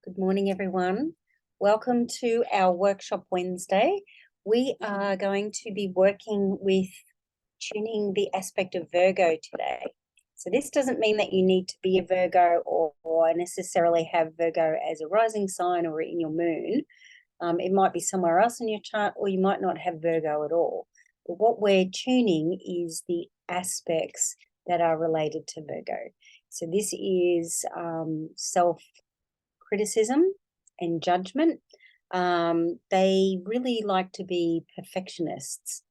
Good morning, everyone. Welcome to our Workshop Wednesday. We are going to be working with tuning the aspect of Virgo today. So this doesn't mean that you need to be a Virgo or necessarily have Virgo as a rising sign or in your moon. It might be somewhere else in your chart, or you might not have Virgo at all. But what we're tuning is the aspects that are related to Virgo. So this is self-criticism and judgment. They really like to be perfectionists,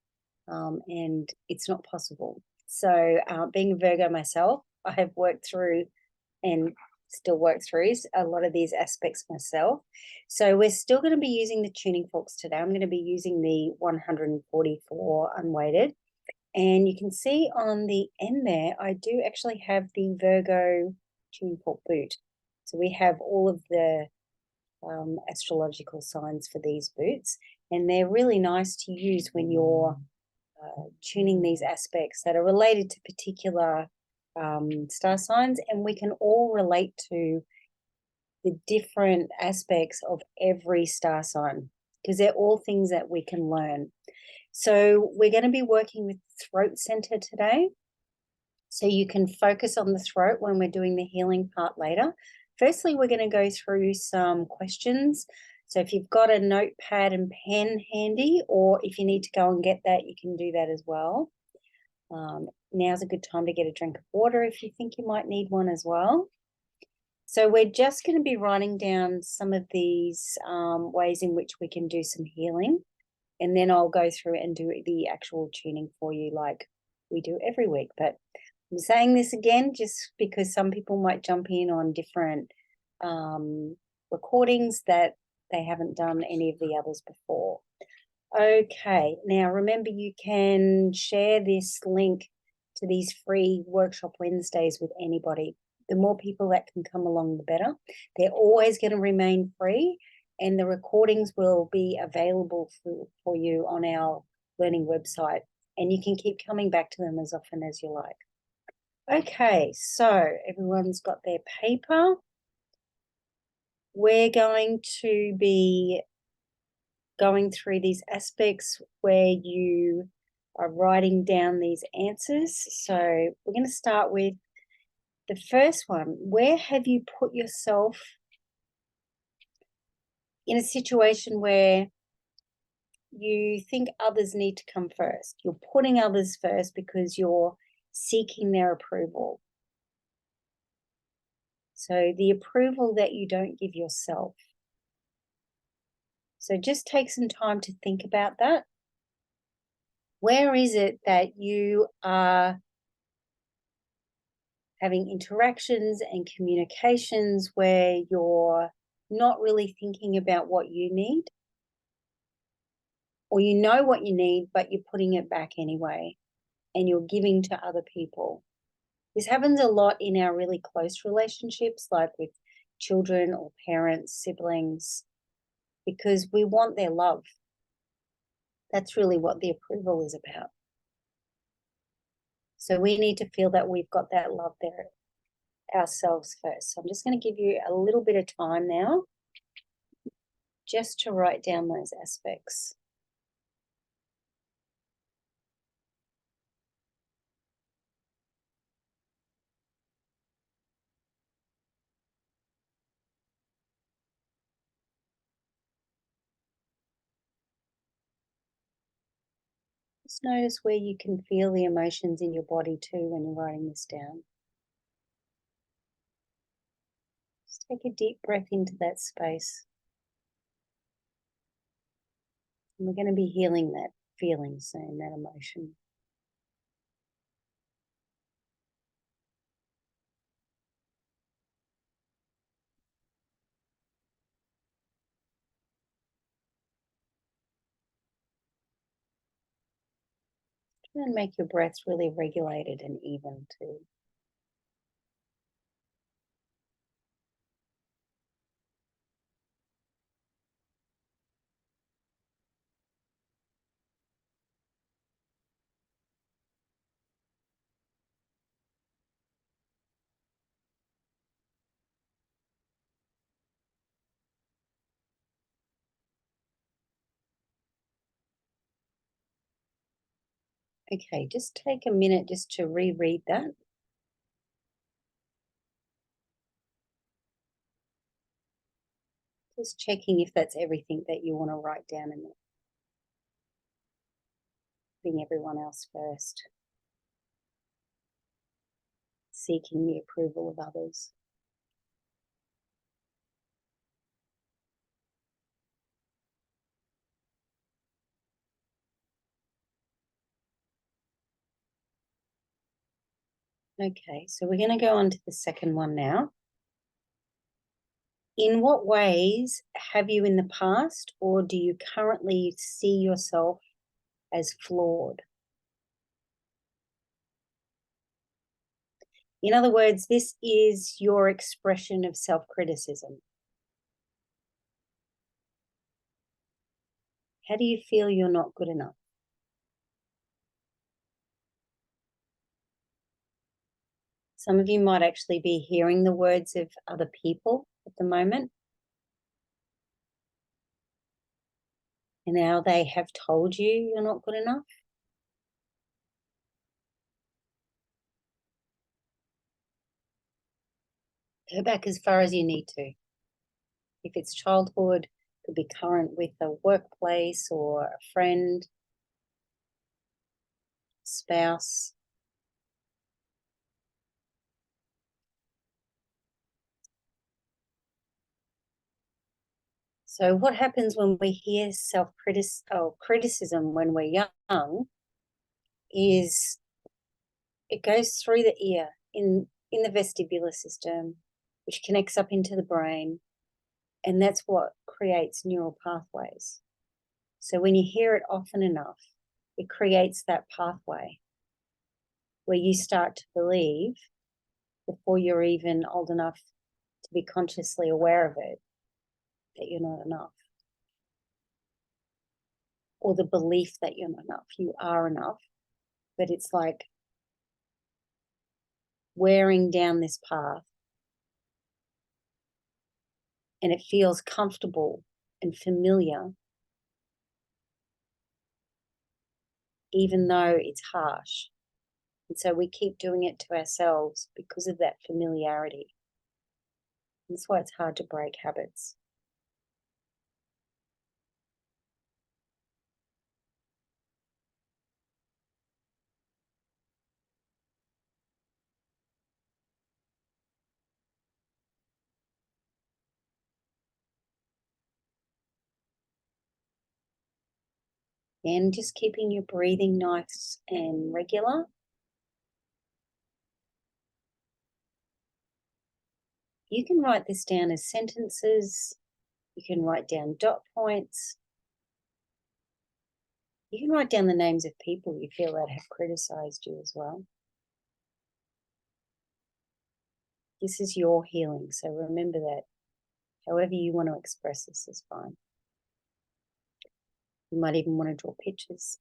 and it's not possible. So being a Virgo myself, I have worked through and still work through a lot of these aspects myself. So we're still going to be using the tuning forks today. I'm going to be using the 144 unweighted. And you can see on the end there, I do actually have the Virgo tuning fork boot. So we have all of the astrological signs for these boots, and they're really nice to use when you're tuning these aspects that are related to particular star signs, and we can all relate to the different aspects of every star sign because they're all things that we can learn. So we're going to be working with throat center today, so you can focus on the throat when we're doing the healing part later. Firstly, we're going to go through some questions. So if you've got a notepad and pen handy, or if you need to go and get that, you can do that as well. Now's a good time to get a drink of water if you think you might need one as well. So we're just going to be writing down some of these ways in which we can do some healing. And then I'll go through and do the actual tuning for you like we do every week. But I'm saying this again just because some people might jump in on different recordings that they haven't done any of the others before. Okay, now remember, you can share this link to these free Workshop Wednesdays with anybody. The more people that can come along, the better. They're always going to remain free, and the recordings will be available for you on our learning website, and you can keep coming back to them as often as you like. Okay, so everyone's got their paper. We're going to be going through these aspects where you are writing down these answers. So we're going to start with the first one. Where have you put yourself in a situation where you think others need to come first? You're putting others first because you're seeking their approval. So the approval that you don't give yourself. So just take some time to think about that. Where is it that you are having interactions and communications where you're not really thinking about what you need? Or you know what you need, but you're putting it back anyway, and you're giving to other people. This happens a lot in our really close relationships, like with children or parents, siblings, because we want their love. That's really what the approval is about. So we need to feel that we've got that love there ourselves first. So I'm just going to give you a little bit of time now just to write down those aspects. Just notice where you can feel the emotions in your body too when you're writing this down. Just take a deep breath into that space. And we're going to be healing that feeling soon, that emotion. Try and make your breaths really regulated and even too. Okay, just take a minute just to reread that. Just checking if that's everything that you want to write down in there. Putting everyone else first. Seeking the approval of others. Okay, so we're going to go on to the second one now. In what ways have you in the past, or do you currently see yourself as flawed? In other words, this is your expression of self-criticism. How do you feel you're not good enough? Some of you might actually be hearing the words of other people at the moment. And now they have told you you're not good enough. Go back as far as you need to. If it's childhood, it could be current with a workplace or a friend, spouse. So what happens when we hear criticism when we're young is it goes through the ear in the vestibular system, which connects up into the brain, and that's what creates neural pathways. So when you hear it often enough, it creates that pathway where you start to believe, before you're even old enough to be consciously aware of it, that you're not enough. Or the belief that you're not enough. You are enough, but it's like wearing down this path, and it feels comfortable and familiar, even though it's harsh. And so we keep doing it to ourselves because of that familiarity. That's why it's hard to break habits. And just keeping your breathing nice and regular. You can write this down as sentences. You can write down dot points. You can write down the names of people you feel that have criticized you as well. This is your healing, so remember that. However you want to express this is fine. You might even want to draw pictures.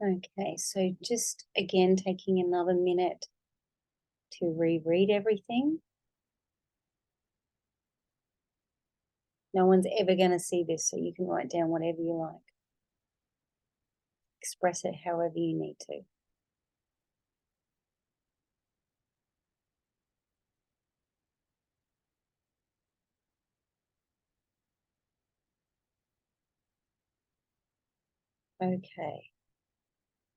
Okay, so just again taking another minute to reread everything. No one's ever going to see this, so you can write down whatever you like. Express it however you need to. Okay,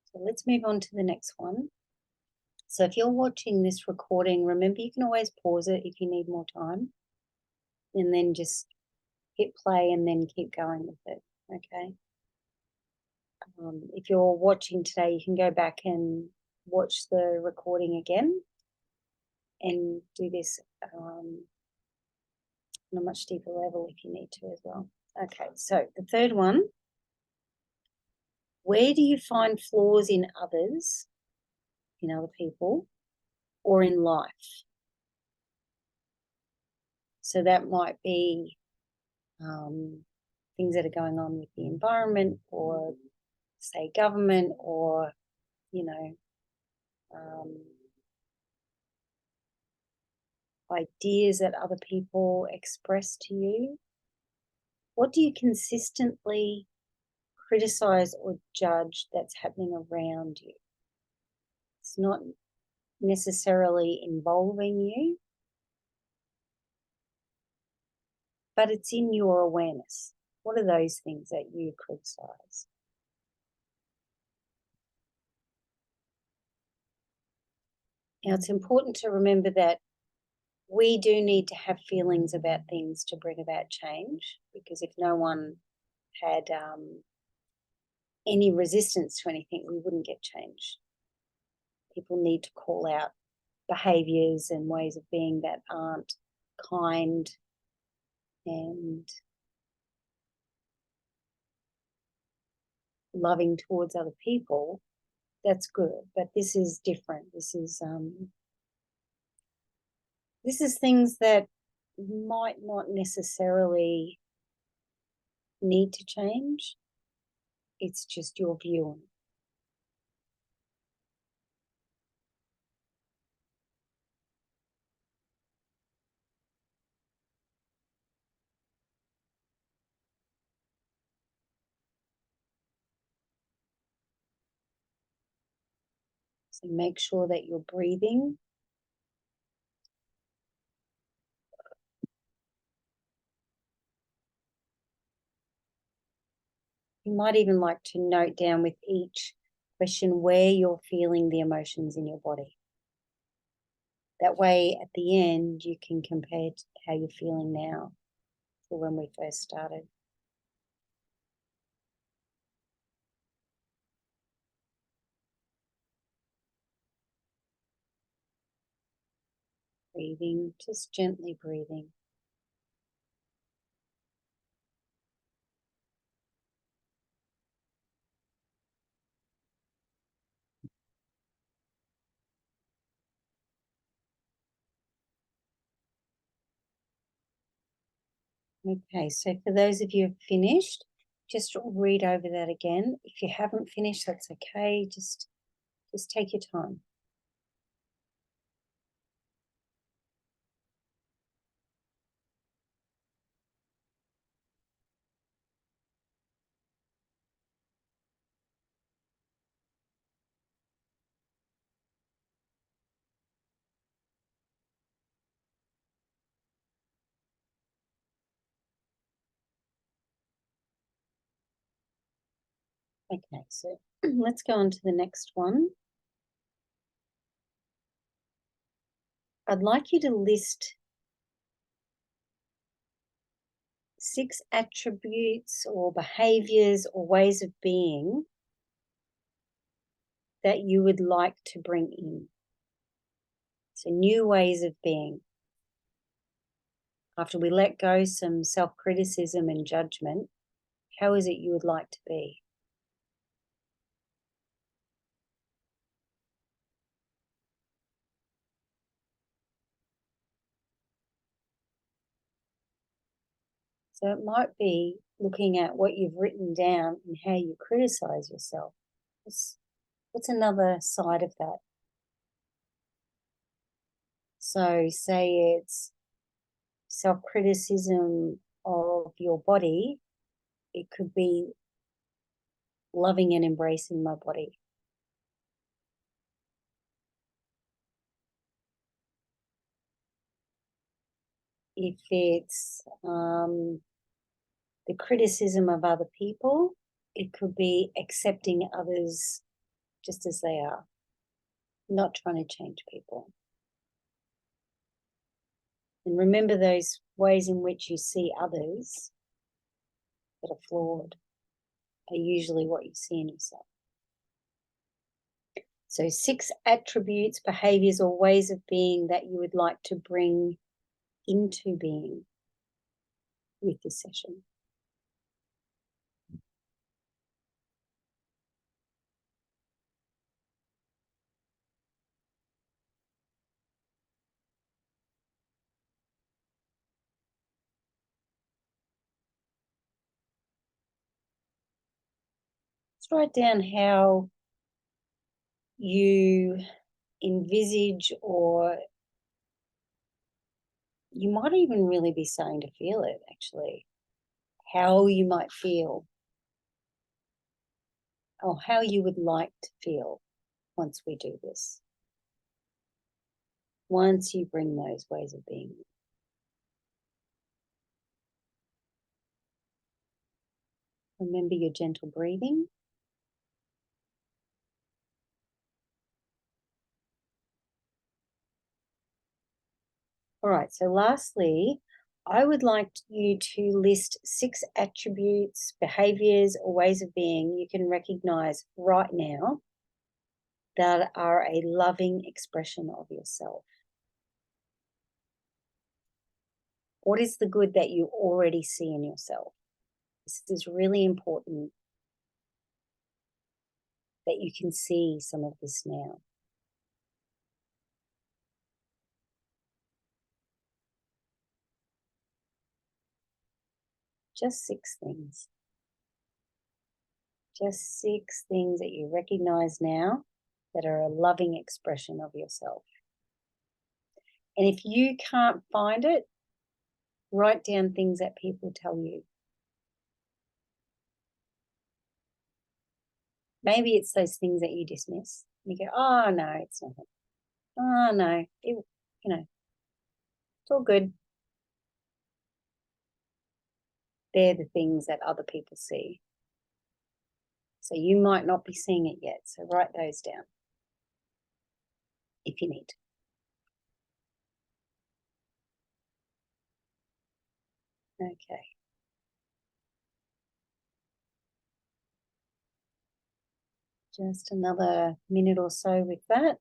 so let's move on to the next one. So if you're watching this recording, remember you can always pause it if you need more time, and then just hit play and then keep going with it, okay? If you're watching today, you can go back and watch the recording again and do this on a much deeper level if you need to as well. Okay, so the third one, where do you find flaws in others, in other people, or in life? So that might be things that are going on with the environment, or say government, or ideas that other people express to you? What do you consistently criticize or judge that's happening around you? It's not necessarily involving you, but it's in your awareness. What are those things that you criticize? Now, it's important to remember that we do need to have feelings about things to bring about change, because if no one had any resistance to anything, we wouldn't get change. People need to call out behaviours and ways of being that aren't kind and loving towards other people. That's good, but this is different. This is things that might not necessarily need to change. It's just your view on it. So make sure that you're breathing. You might even like to note down with each question where you're feeling the emotions in your body. That way, at the end, you can compare to how you're feeling now to when we first started. Breathing, just gently breathing. Okay, so for those of you who've finished, just read over that again. If you haven't finished, that's okay. Just take your time. Okay, so let's go on to the next one. I'd like you to list 6 attributes or behaviors or ways of being that you would like to bring in. So new ways of being. After we let go some self-criticism and judgment, how is it you would like to be? So it might be looking at what you've written down and how you criticize yourself. What's another side of that? So say it's self-criticism of your body. It could be loving and embracing my body. If it's the criticism of other people, it could be accepting others just as they are, not trying to change people. And remember, those ways in which you see others that are flawed are usually what you see in yourself. So 6 attributes, behaviors, or ways of being that you would like to bring into being with this session. Let's write down how you envisage, or you might even really be starting to feel it actually, how you might feel or how you would like to feel once we do this. Once you bring those ways of being. Remember your gentle breathing. All right, so lastly, I would like you to list 6 attributes, behaviors, or ways of being you can recognize right now that are a loving expression of yourself. What is the good that you already see in yourself? This is really important that you can see some of this now. Just 6 things. Just 6 things that you recognize now that are a loving expression of yourself. And if you can't find it, write down things that people tell you. Maybe it's those things that you dismiss. You go, oh, no, it's nothing. Oh, no, it's all good. They're the things that other people see. So you might not be seeing it yet. So write those down if you need to. Okay. Just another minute or so with that.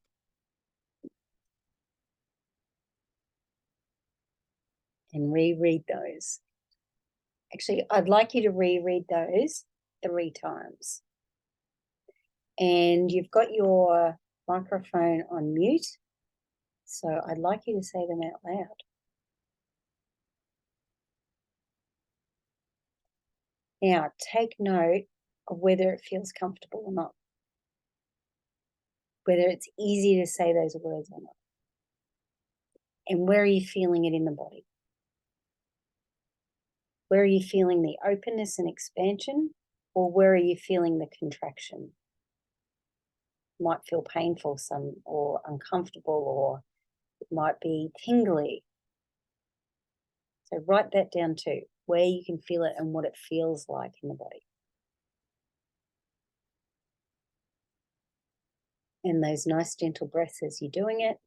And reread those. Actually, I'd like you to reread those 3 times. And you've got your microphone on mute, so I'd like you to say them out loud. Now, take note of whether it feels comfortable or not, whether it's easy to say those words or not, and where are you feeling it in the body? Where are you feeling the openness and expansion, or where are you feeling the contraction? It might feel painful or uncomfortable, or it might be tingly. So write that down too, where you can feel it and what it feels like in the body. And those nice gentle breaths as you're doing it.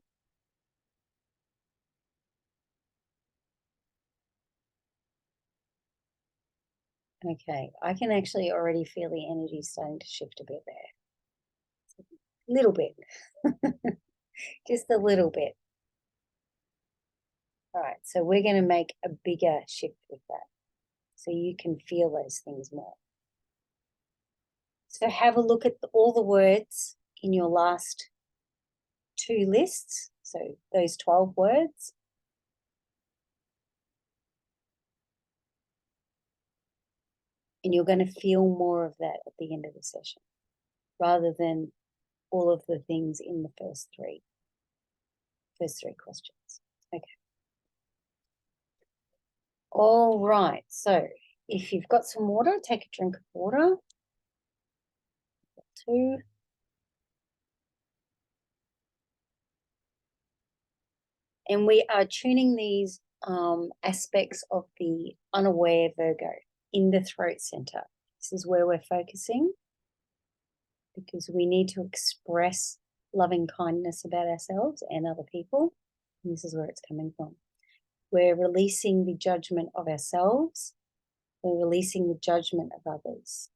Okay, I can actually already feel the energy starting to shift a bit there. A little bit. Just a little bit. All right, so we're going to make a bigger shift with that so you can feel those things more. So have a look at all the words in your last 2 lists, so those 12 words. And you're going to feel more of that at the end of the session rather than all of the things in the first three questions. Okay. All right, so if you've got some water, take a drink of water. 2. And we are tuning these aspects of the unaware Virgo in the throat center. This is where we're focusing because we need to express loving kindness about ourselves and other people. And this is where it's coming from. We're releasing the judgment of ourselves. We're releasing the judgment of others.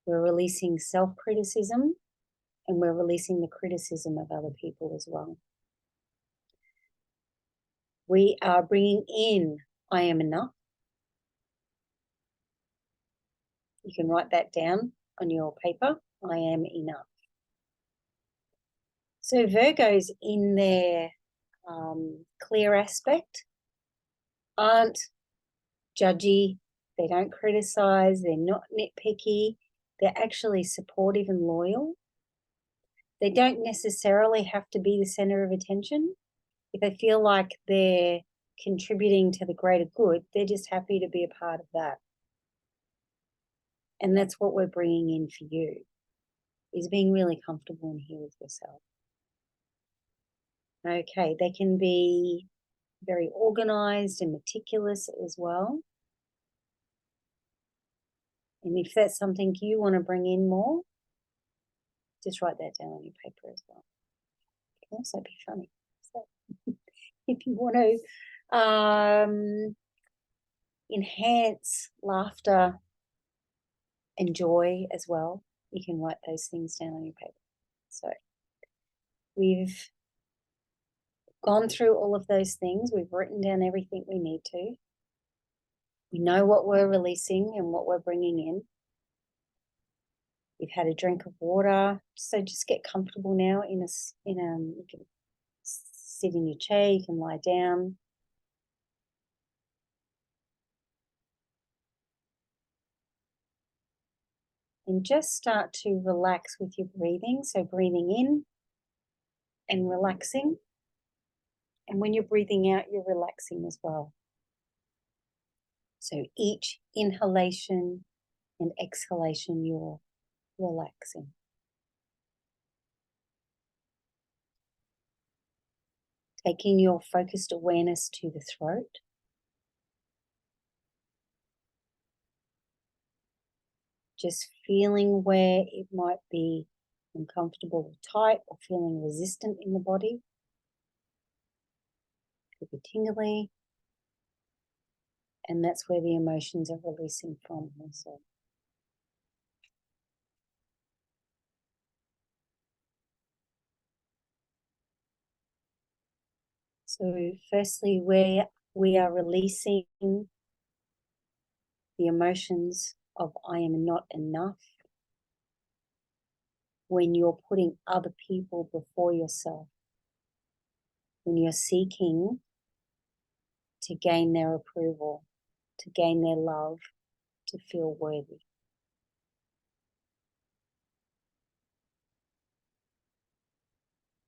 We're releasing self-criticism, and we're releasing the criticism of other people as well. We are bringing in, I am enough. You can write that down on your paper. I am enough. So Virgos in their clear aspect aren't judgy. They don't criticize. They're not nitpicky. They're actually supportive and loyal. They don't necessarily have to be the center of attention. If they feel like they're contributing to the greater good, they're just happy to be a part of that. And that's what we're bringing in for you, is being really comfortable in here with yourself. Okay, they can be very organized and meticulous as well. And if that's something you want to bring in more, just write that down on your paper as well. It can also be funny. So if you want to enhance laughter and joy as well, you can write those things down on your paper. So we've gone through all of those things. We've written down everything we need to. We know what we're releasing and what we're bringing in. You've had a drink of water, so just get comfortable now. You can sit in your chair, you can lie down. And just start to relax with your breathing. So breathing in and relaxing. And when you're breathing out, you're relaxing as well. So each inhalation and exhalation, you're relaxing. Taking your focused awareness to the throat. Just feeling where it might be uncomfortable or tight, or feeling resistant in the body. Could be tingly. And that's where the emotions are releasing from also. So firstly, where we are releasing the emotions of I am not enough, when you're putting other people before yourself, when you're seeking to gain their approval, to gain their love, to feel worthy.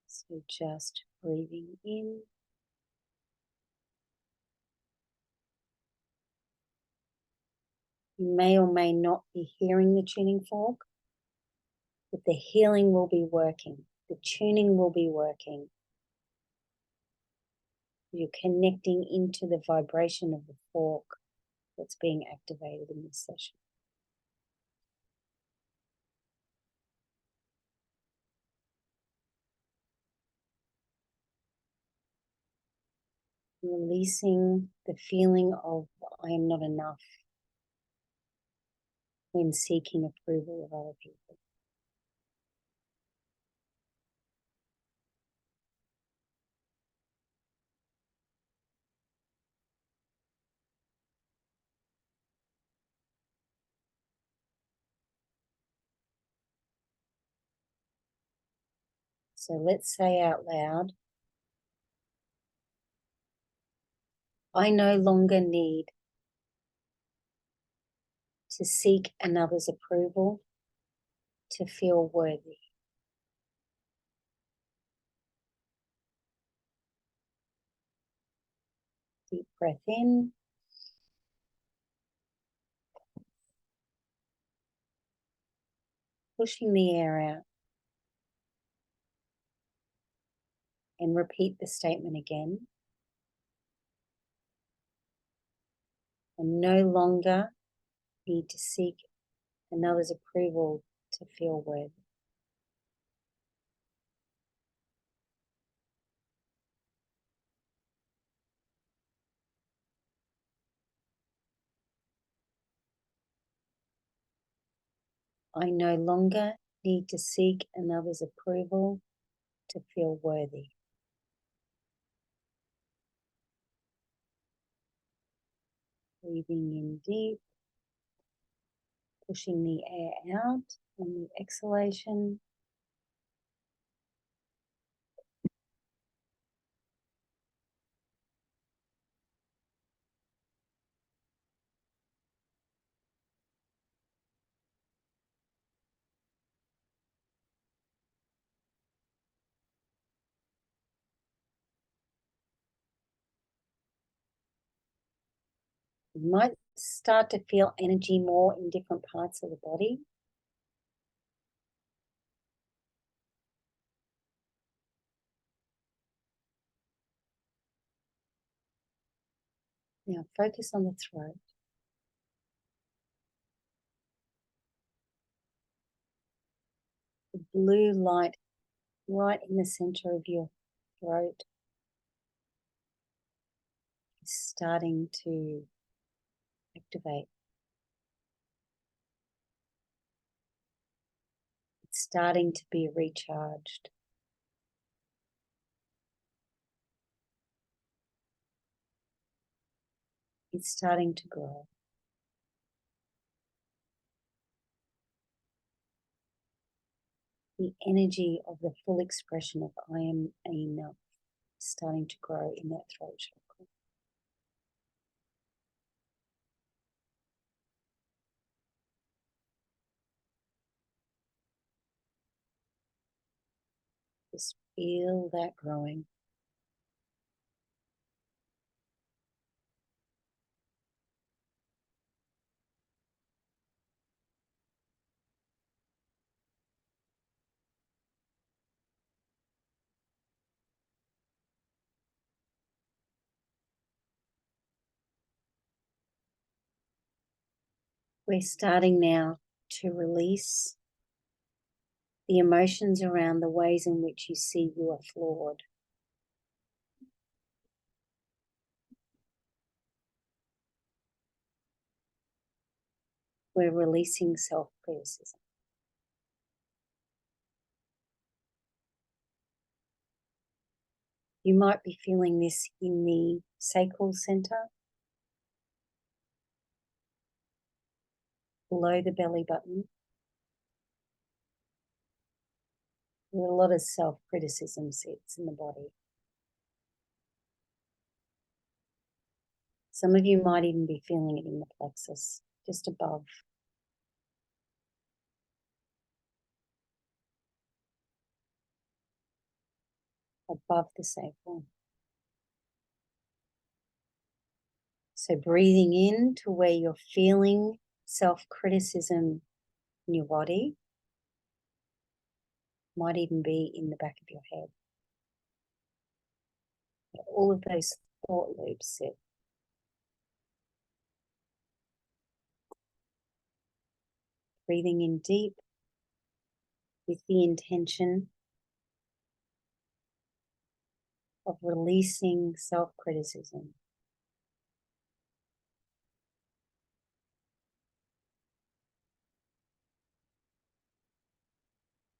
So just breathing in. You may or may not be hearing the tuning fork, but the healing will be working. The tuning will be working. You're connecting into the vibration of the fork that's being activated in this session. Releasing the feeling of I am not enough when seeking approval of other people. So let's say out loud, I no longer need to seek another's approval to feel worthy. Deep breath in. Pushing the air out. And repeat the statement again. I no longer need to seek another's approval to feel worthy. I no longer need to seek another's approval to feel worthy. Breathing in deep, pushing the air out on the exhalation. You might start to feel energy more in different parts of the body. Now focus on the throat. The blue light right in the center of your throat is starting to activate. It's starting to be recharged. It's starting to grow. The energy of the full expression of I am enough is starting to grow in that throat chakra. Just feel that growing. We're starting now to release the emotions around the ways in which you see you are flawed. We're releasing self-criticism. You might be feeling this in the sacral center, below the belly button, where a lot of self-criticism sits in the body. Some of you might even be feeling it in the plexus, just above. Above the sacral. So breathing in to where you're feeling self-criticism in your body, might even be in the back of your head. All of those thought loops sit. Breathing in deep with the intention of releasing self-criticism.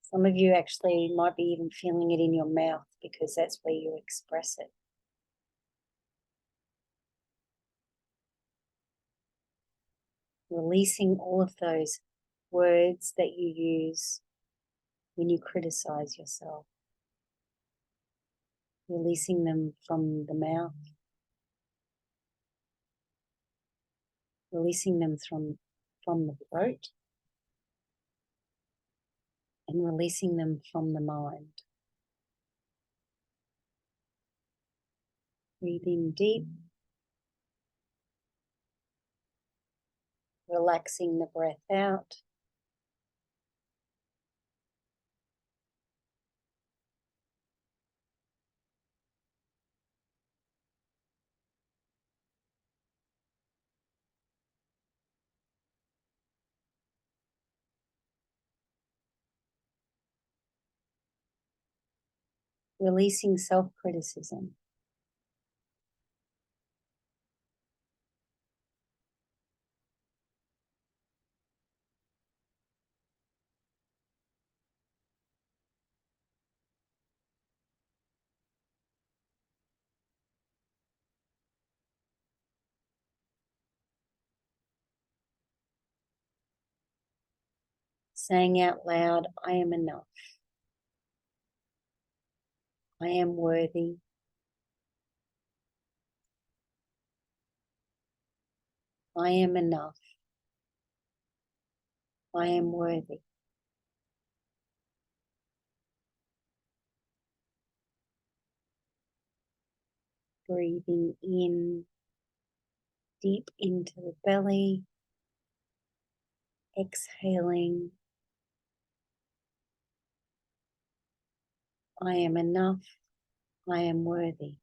Some of you actually might be even feeling it in your mouth because that's where you express it. Releasing all of those words that you use when you criticize yourself. Releasing them from the mouth. Releasing them from the throat. And releasing them from the mind. Breathing deep. Relaxing the breath out. Releasing self-criticism. Saying out loud, I am enough. I am worthy. I am enough. I am worthy. Breathing in deep into the belly, exhaling. I am enough. I am worthy.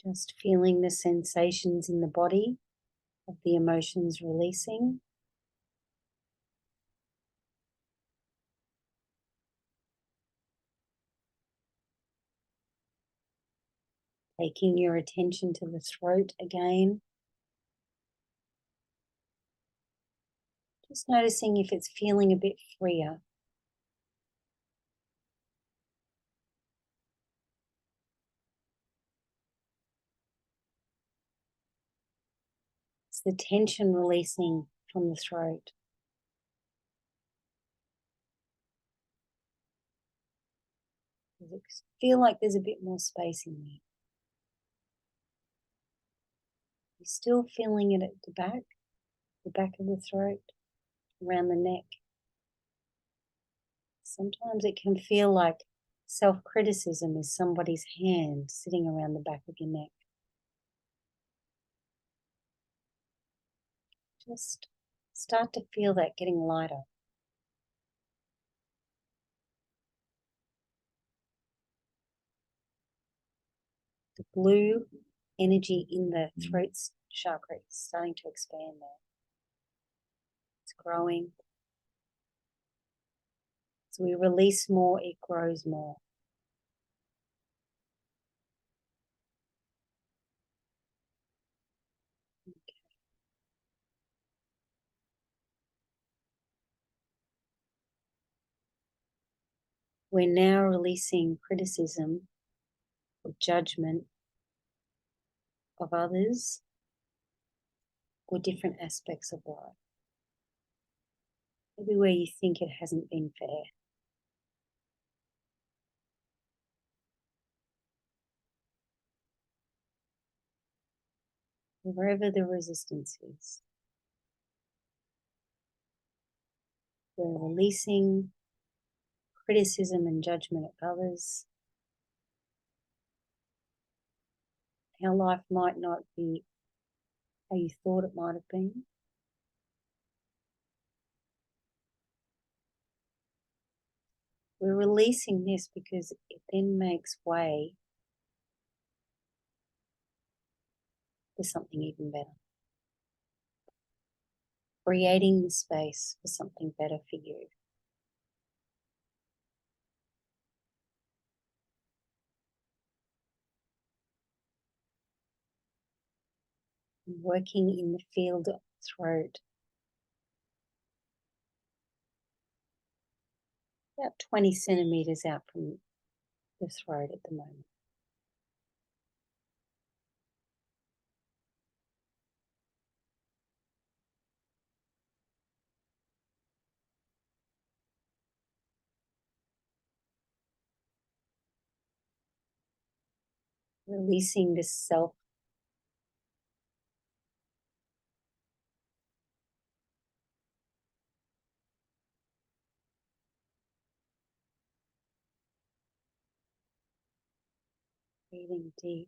Just feeling the sensations in the body of the emotions releasing. Taking your attention to the throat again. Just noticing if it's feeling a bit freer. It's the tension releasing from the throat. Does it feel like there's a bit more space in there? You're still feeling it at the back of the throat, around the neck. Sometimes it can feel like self-criticism is somebody's hand sitting around the back of your neck. Just start to feel that getting lighter. The blue energy in the throat chakra is starting to expand now. It's growing. As we release more, it grows more. We're now releasing criticism or judgment of others or different aspects of life. Maybe where you think it hasn't been fair. Wherever the resistance is, we're releasing criticism and judgment of others. How life might not be how you thought it might have been. We're releasing this because it then makes way for something even better. Creating the space for something better for you. Working in the field of throat. About 20 centimeters out from the throat at the moment. Releasing this self. Breathing deep.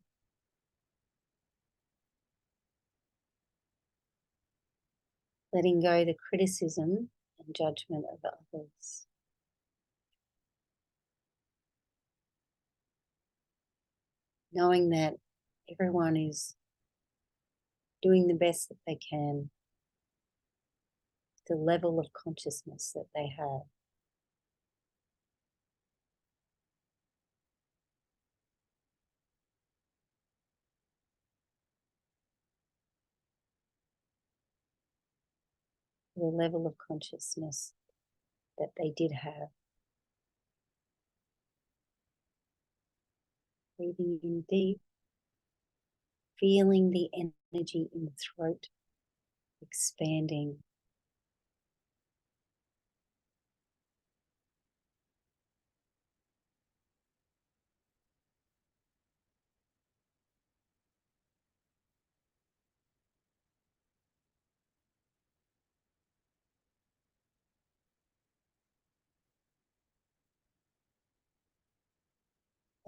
Letting go the criticism and judgment of others. Knowing that everyone is doing the best that they can, the level of consciousness that they have. The level of consciousness that they did have. Breathing in deep, feeling the energy in the throat expanding.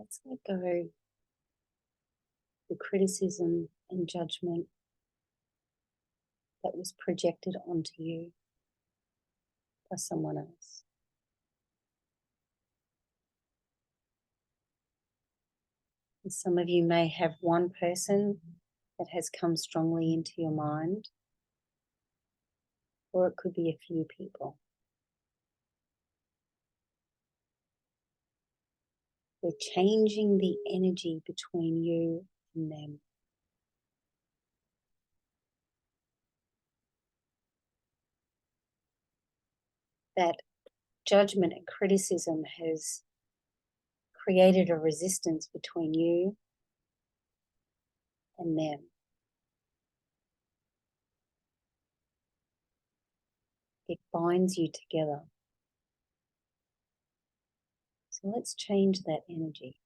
Let's let go the criticism and judgment that was projected onto you by someone else. And some of you may have one person that has come strongly into your mind, or it could be a few people. We're changing the energy between you and them. That judgment and criticism has created a resistance between you and them. It binds you together. So let's change that energy.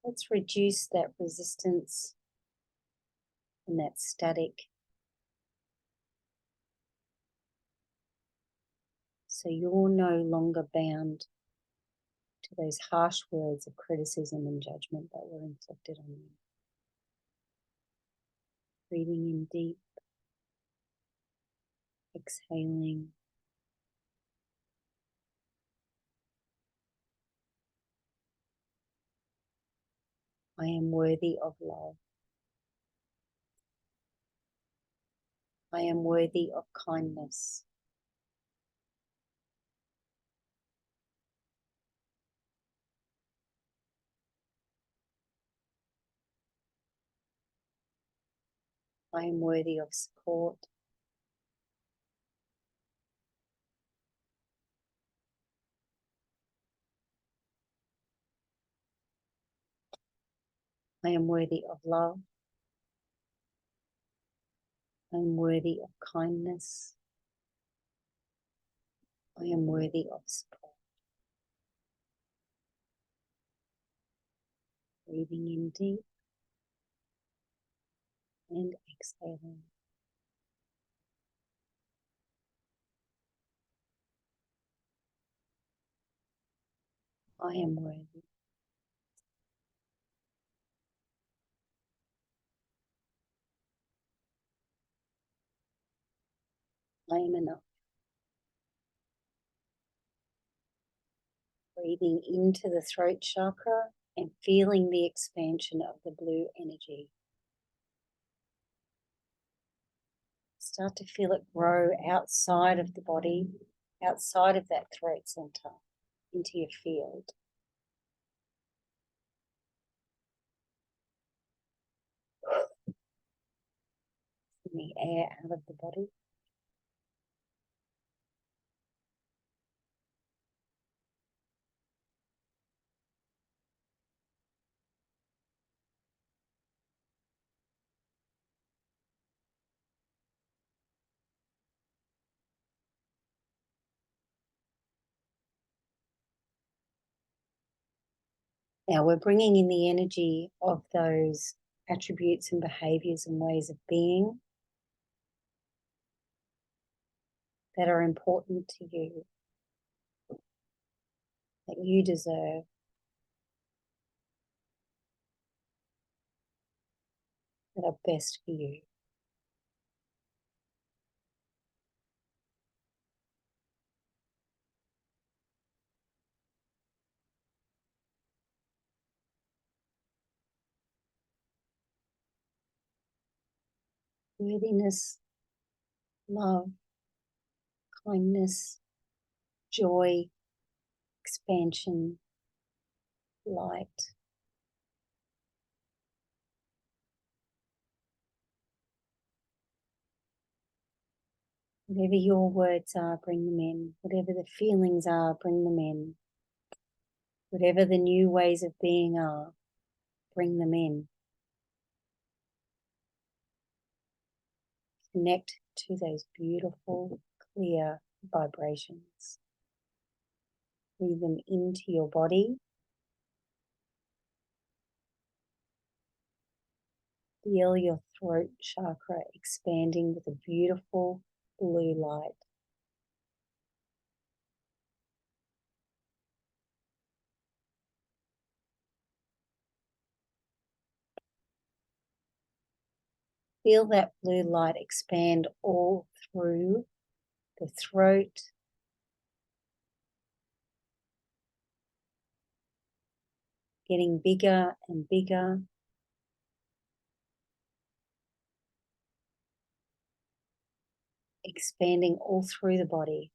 Let's reduce that resistance and that static, so you're no longer bound to those harsh words of criticism and judgment that were inflicted on you. Breathing in deep, exhaling. I am worthy of love. I am worthy of kindness. I am worthy of support. I am worthy of love. I am worthy of kindness. I am worthy of support. Breathing in deep and exhaling. I am worthy. I am enough. Breathing into the throat chakra and feeling the expansion of the blue energy. Start to feel it grow outside of the body, outside of that throat center, into your field. The air out of the body. Now we're bringing in the energy of those attributes and behaviors and ways of being that are important to you, that you deserve, that are best for you. Worthiness, love, kindness, joy, expansion, light. Whatever your words are, bring them in. Whatever the feelings are, bring them in. Whatever the new ways of being are, bring them in. Connect to those beautiful, clear vibrations. Breathe them into your body. Feel your throat chakra expanding with a beautiful blue light. Feel that blue light expand all through the throat, getting bigger and bigger. Expanding all through the body.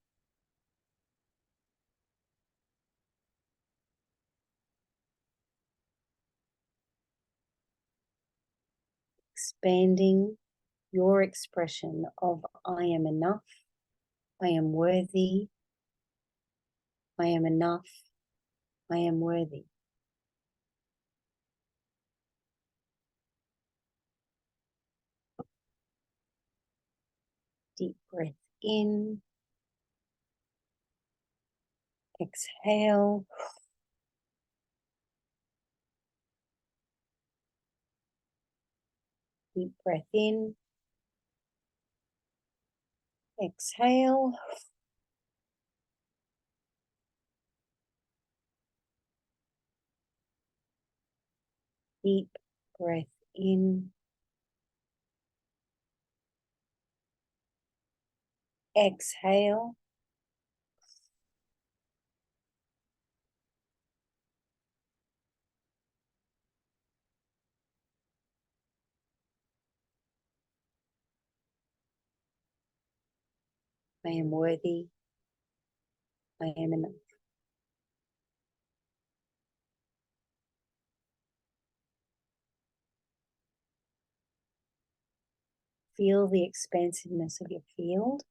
Expanding your expression of I am enough, I am worthy, I am enough, I am worthy. Deep breath in, exhale. Deep breath in, exhale. Deep breath in, exhale. I am worthy, I am enough. Feel the expansiveness of your field.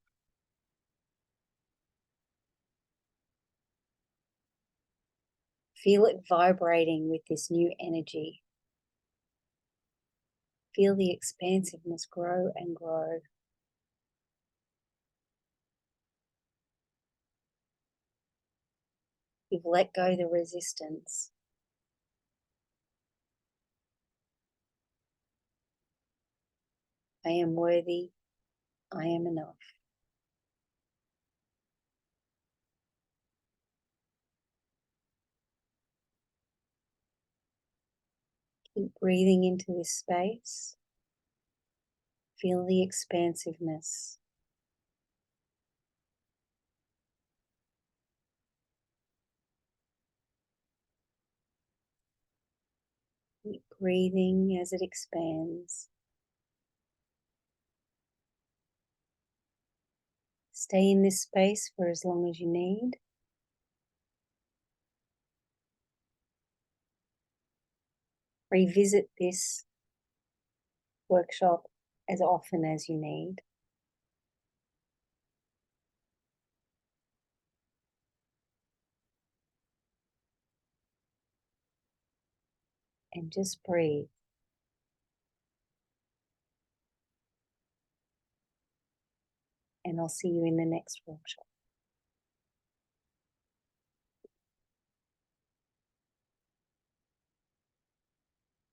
Feel it vibrating with this new energy. Feel the expansiveness grow and grow. You've let go the resistance. I am worthy, I am enough. Keep breathing into this space. Feel the expansiveness. Keep breathing as it expands. Stay in this space for as long as you need. Revisit this workshop as often as you need. And just breathe. And I'll see you in the next workshop.